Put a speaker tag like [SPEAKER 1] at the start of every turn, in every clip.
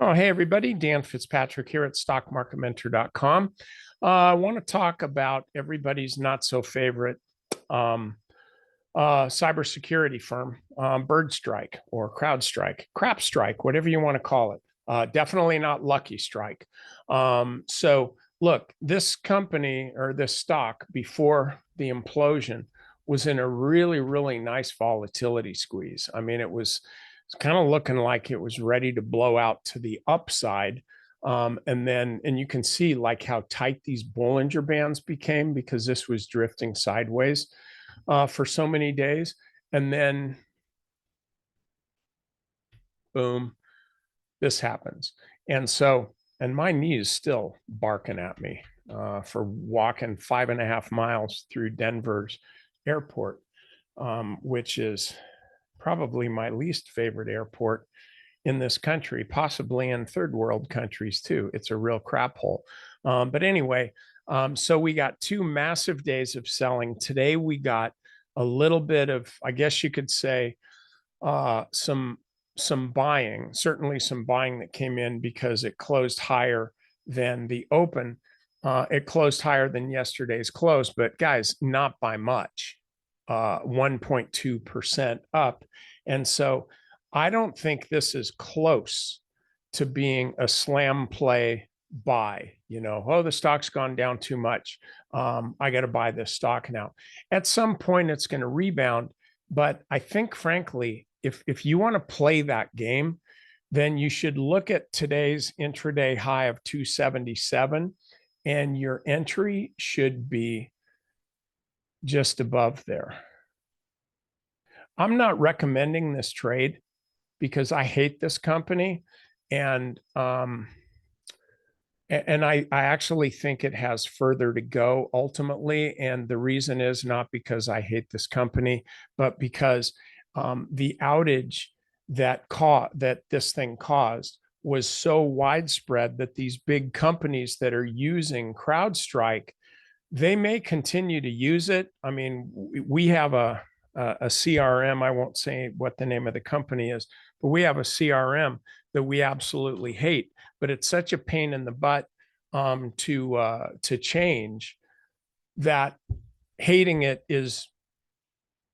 [SPEAKER 1] Oh, hey, everybody. Dan Fitzpatrick here at stockmarketmentor.com. I want to talk about everybody's not so favorite um, cybersecurity firm, BirdStrike or CrowdStrike, whatever you want to call it. Definitely not Lucky Strike. So, look, this company or this stock before the implosion was in a really, really nice volatility squeeze. I mean, it was kind of looking like it was ready to blow out to the upside. And you can see like how tight these Bollinger Bands became because this was drifting sideways for so many days. And then, boom, this happens. And my knee is still barking at me for walking 5.5 miles through Denver's airport, which is probably my least favorite airport in this country, possibly in third world countries too. It's a real crap hole. But anyway, so we got 2 massive days of selling. Today we got a little bit of, I guess you could say, some buying, certainly some buying that came in because it closed higher than the open. It closed higher than yesterday's close, but guys, not by much. 1.2% up. And so I don't think this is close to being a slam play buy. Oh, the stock's gone down too much. I got to buy this stock now. At some point, it's going to rebound. But I think, frankly, if you want to play that game, then you should look at today's intraday high of 277, and your entry should be just above there. I'm not recommending this trade because I hate this company, and I actually think it has further to go ultimately. And the reason is not because I hate this company, but because the outage that this thing caused was so widespread that these big companies that are using CrowdStrike, they may continue to use it. I mean, we have a CRM. I won't say what the name of the company is, but we have a CRM that we absolutely hate. But it's such a pain in the butt to change that hating it is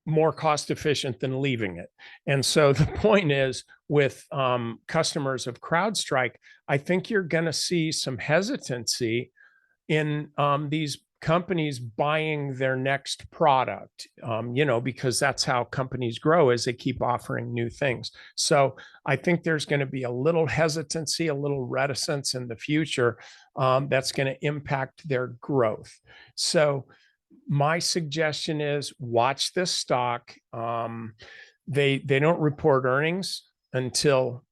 [SPEAKER 1] more cost efficient than leaving it. And so the point is, with customers of CrowdStrike, I think you're going to see some hesitancy in these companies buying their next product, because that's how companies grow, as they keep offering new things. So I think there's going to be a little hesitancy, a little reticence in the future that's going to impact their growth. So my suggestion is watch this stock. They don't report earnings until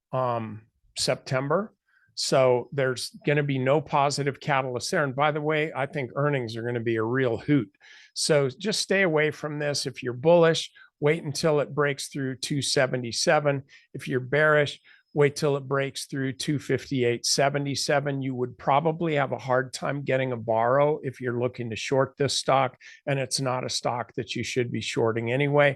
[SPEAKER 1] September. So there's going to be no positive catalyst there. And by the way, I think earnings are going to be a real hoot. So just stay away from this. If you're bullish, wait until it breaks through 277. If you're bearish, wait till it breaks through 258.77. You would probably have a hard time getting a borrow if you're looking to short this stock, and it's not a stock that you should be shorting anyway.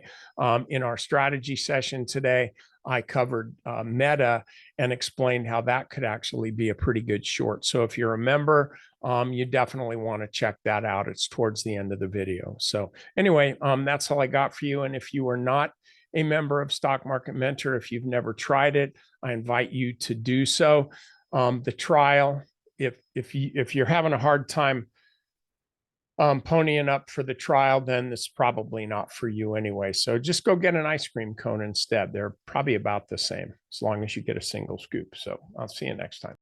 [SPEAKER 1] In our strategy session today, I covered Meta and explained how that could actually be a pretty good short. So if you're a member, you definitely want to check that out. It's towards the end of the video. So anyway, that's all I got for you. And if you are not a member of Stock Market Mentor, if you've never tried it, I invite you to do so. The trial, if you're having a hard time ponying up for the trial, then this is probably not for you anyway. So just go get an ice cream cone instead. They're probably about the same as long as you get a single scoop. So I'll see you next time.